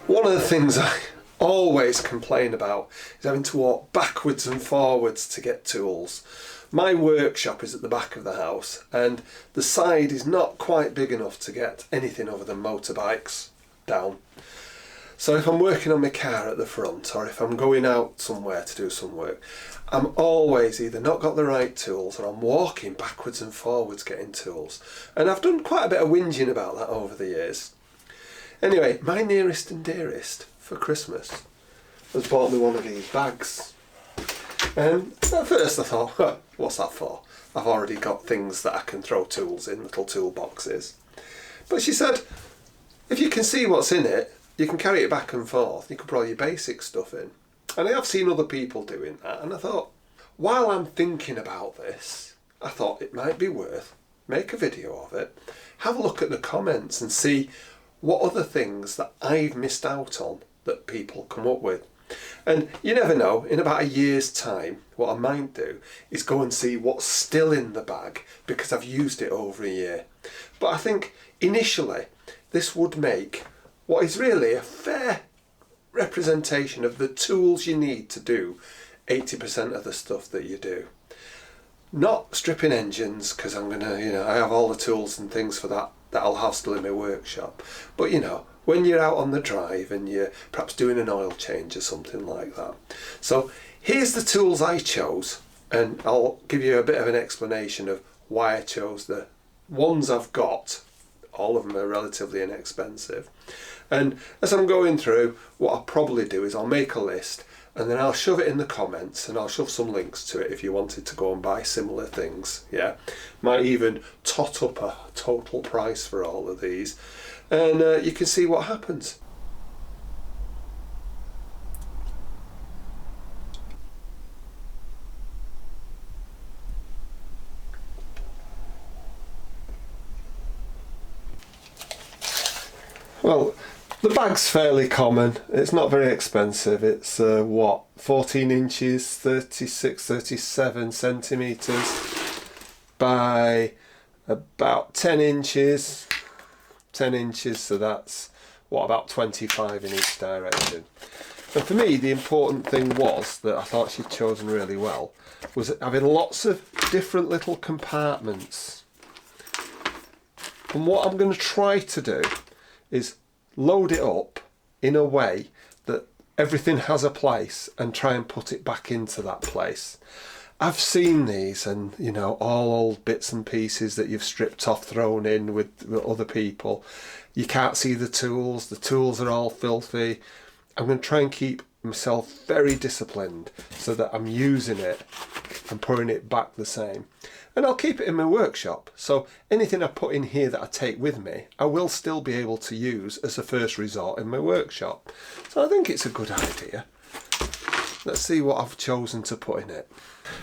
One of the things I always complain about is having to walk backwards and forwards to get tools. My workshop is at the back of the house and the side is not quite big enough to get anything other than motorbikes down. So if I'm working on my car at the front, or if I'm going out somewhere to do some work, I'm always either not got the right tools or I'm walking backwards and forwards getting tools. And I've done quite a bit of whinging about that over the years. Anyway, my nearest and dearest for Christmas has bought me one of these bags. And at first I thought, huh, what's that for? I've already got things that I can throw tools in, little toolboxes. But she said, if you can see what's in it, you can carry it back and forth. You can put all your basic stuff in. And I have seen other people doing that. And I thought, while I'm thinking about this, I thought it might be worth make a video of it, have a look at the comments and see what other things that I've missed out on that people come up with. And you never know, in about a year's time, what I might do is go and see what's still in the bag because I've used it over a year. But I think initially this would make what is really a fair representation of the tools you need to do 80% of the stuff that you do. Not stripping engines, because I'm going to, I have all the tools and things for that I'll have still in my workshop. But when you're out on the drive and you're perhaps doing an oil change or something like that. So here's the tools I chose, and I'll give you a bit of an explanation of why I chose the ones I've got. All of them are relatively inexpensive. And as I'm going through, what I'll probably do is I'll make a list and then I'll shove it in the comments and I'll shove some links to it if you wanted to go and buy similar things. Yeah, might even tot up a total price for all of these, and you can see what happens. Well, the bag's fairly common. It's not very expensive. It's 14 inches, 37 centimetres by about 10 inches. 10 inches, so that's about 25 in each direction. And for me, the important thing was that I thought she'd chosen really well was having lots of different little compartments. And what I'm going to try to do is load it up in a way that everything has a place and try and put it back into that place. I've seen these and all old bits and pieces that you've stripped off, thrown in with other people. You can't see the tools are all filthy. I'm going to try and keep myself very disciplined so that I'm using it and putting it back the same. And I'll keep it in my workshop, so anything I put in here that I take with me, I will still be able to use as a first resort in my workshop. So I think it's a good idea. Let's see what I've chosen to put in it.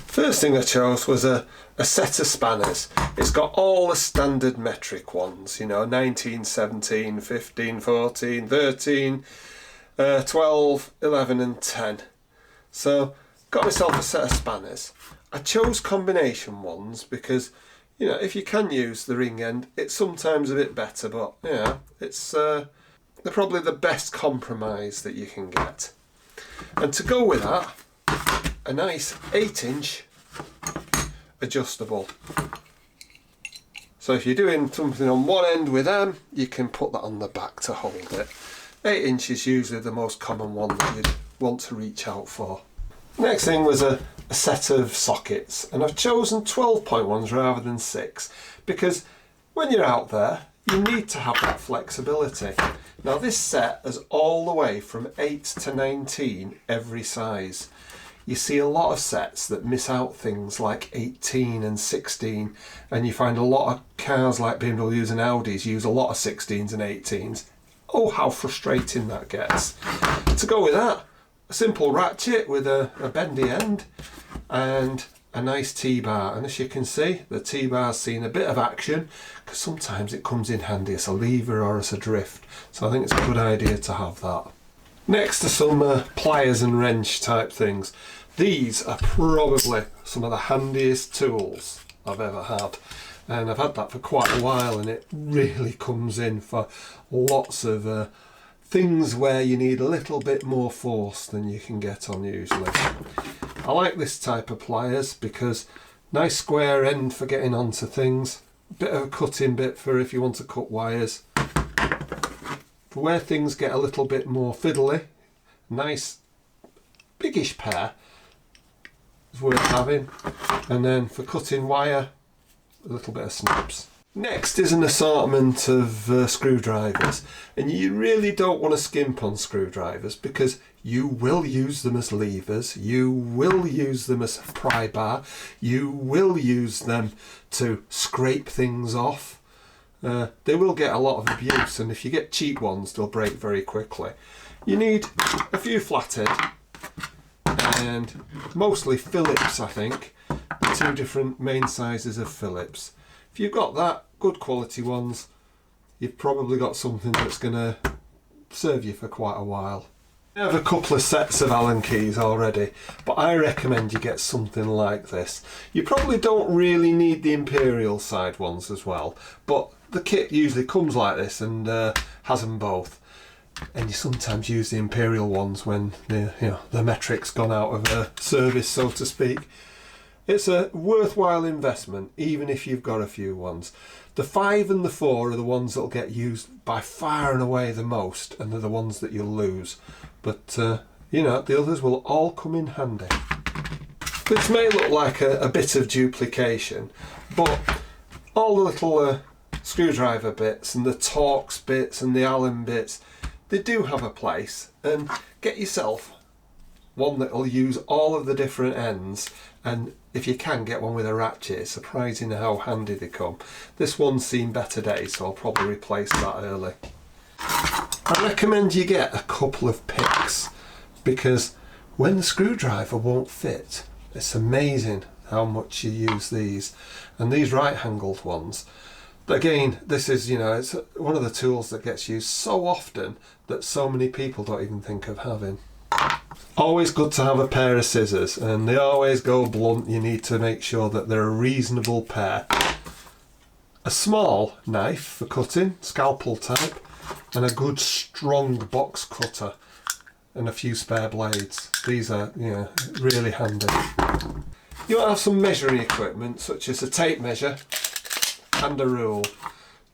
First thing I chose was a set of spanners. It's got all the standard metric ones, 19, 17, 15, 14, 13, 12, 11 and 10. So got myself a set of spanners. I chose combination ones because, if you can use the ring end, it's sometimes a bit better, but, it's they're probably the best compromise that you can get. And to go with that, a nice 8-inch adjustable. So if you're doing something on one end with them, you can put that on the back to hold it. 8 inch is usually the most common one that you'd want to reach out for. Next thing was a set of sockets, and I've chosen 12-point ones rather than 6 because when you're out there you need to have that flexibility. Now this set is all the way from 8 to 19 every size. You see a lot of sets that miss out things like 18 and 16, and you find a lot of cars like BMWs and Audis use a lot of 16s and 18s. Oh, how frustrating that gets. To go with that, a simple ratchet with a bendy end and a nice T-bar, and as you can see the T-bar's seen a bit of action because sometimes it comes in handy as a lever or as a drift, so I think it's a good idea to have that. Next are some pliers and wrench type things. These are probably some of the handiest tools I've ever had, and I've had that for quite a while, and it really comes in for lots of things where you need a little bit more force than you can get on usually. I like this type of pliers because nice square end for getting onto things, bit of a cutting bit for if you want to cut wires. For where things get a little bit more fiddly, nice biggish pair is worth having. And then for cutting wire, a little bit of snibs. Next is an assortment of screwdrivers, and you really don't want to skimp on screwdrivers because you will use them as levers, you will use them as a pry bar, you will use them to scrape things off. They will get a lot of abuse, and if you get cheap ones they'll break very quickly. You need a few flathead and mostly Phillips, I think, two different main sizes of Phillips. If you've got that, good quality ones, you've probably got something that's going to serve you for quite a while. I have a couple of sets of Allen keys already, but I recommend you get something like this. You probably don't really need the Imperial side ones as well, but the kit usually comes like this and has them both. And you sometimes use the Imperial ones when the metric's gone out of service, so to speak. It's a worthwhile investment, even if you've got a few ones. The 5 and the 4 are the ones that'll get used by far and away the most, and they're the ones that you'll lose. But, the others will all come in handy. This may look like a bit of duplication, but all the little screwdriver bits and the Torx bits and the Allen bits, they do have a place. And get yourself one that'll use all of the different ends, and if you can get one with a ratchet, it's surprising how handy they come. This one's seen better days, so I'll probably replace that early. I recommend you get a couple of picks, because when the screwdriver won't fit, it's amazing how much you use these. And these right-angled ones, again, this is, it's one of the tools that gets used so often that so many people don't even think of having. Always good to have a pair of scissors, and they always go blunt. You need to make sure that they're a reasonable pair. A small knife for cutting, scalpel type, and a good strong box cutter, and a few spare blades. These are, really handy. You want to have some measuring equipment such as a tape measure and a rule.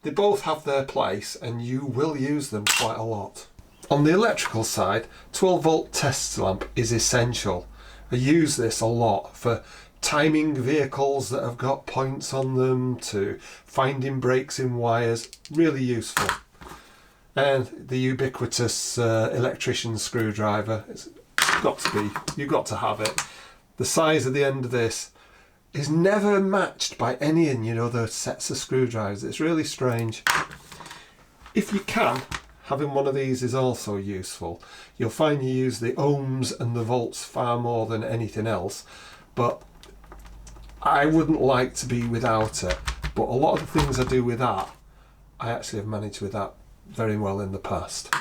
They both have their place and you will use them quite a lot. On the electrical side, 12 volt test lamp is essential. I use this a lot for timing vehicles that have got points on them, to finding breaks in wires, really useful. And the ubiquitous electrician screwdriver, you've got to have it. The size of the end of this is never matched by any in other sets of screwdrivers. It's really strange. If you can, having one of these is also useful. You'll find you use the ohms and the volts far more than anything else, but I wouldn't like to be without it. But a lot of the things I do with that, I actually have managed with that very well in the past.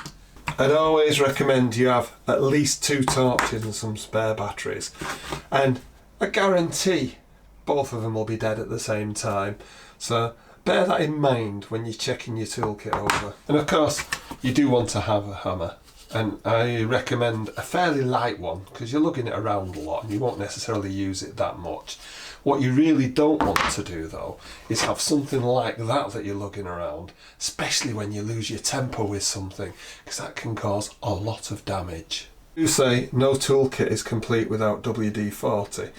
I'd always recommend you have at least 2 torches and some spare batteries, and I guarantee both of them will be dead at the same time, so bear that in mind when you're checking your toolkit over. And of course you do want to have a hammer, and I recommend a fairly light one because you're lugging it around a lot and you won't necessarily use it that much. What you really don't want to do though is have something like that you're lugging around, especially when you lose your temper with something, because that can cause a lot of damage. You say no toolkit is complete without WD-40.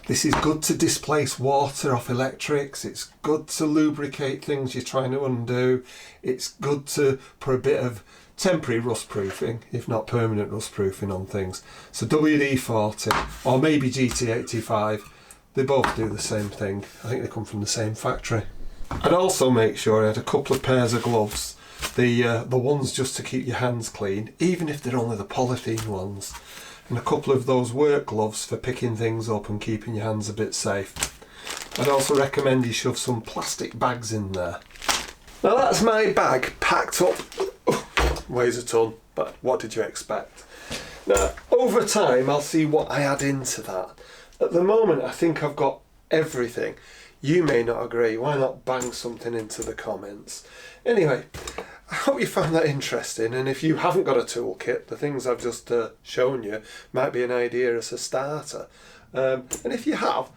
This is good to displace water off electrics, it's good to lubricate things you're trying to undo, it's good to put a bit of temporary rust proofing, if not permanent rust proofing on things. So WD-40 or maybe GT85, they both do the same thing. I think they come from the same factory. I'd also make sure I had a couple of pairs of gloves, the ones just to keep your hands clean, even if they're only the polythene ones, and a couple of those work gloves for picking things up and keeping your hands a bit safe. I'd also recommend you shove some plastic bags in there. Now that's my bag packed up. Weighs a ton, but what did you expect? Now over time I'll see what I add into that. At the moment I think I've got everything. You may not agree, why not bang something into the comments? Anyway, I hope you found that interesting, and if you haven't got a toolkit, the things I've just shown you might be an idea as a starter. And if you have,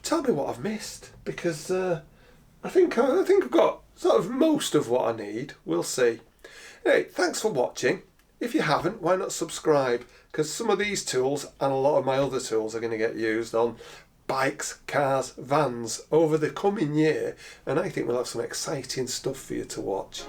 tell me what I've missed, because I think I've got sort of most of what I need. We'll see. Anyway, thanks for watching. If you haven't, why not subscribe? Because some of these tools and a lot of my other tools are going to get used on bikes, cars, vans over the coming year, and I think we'll have some exciting stuff for you to watch.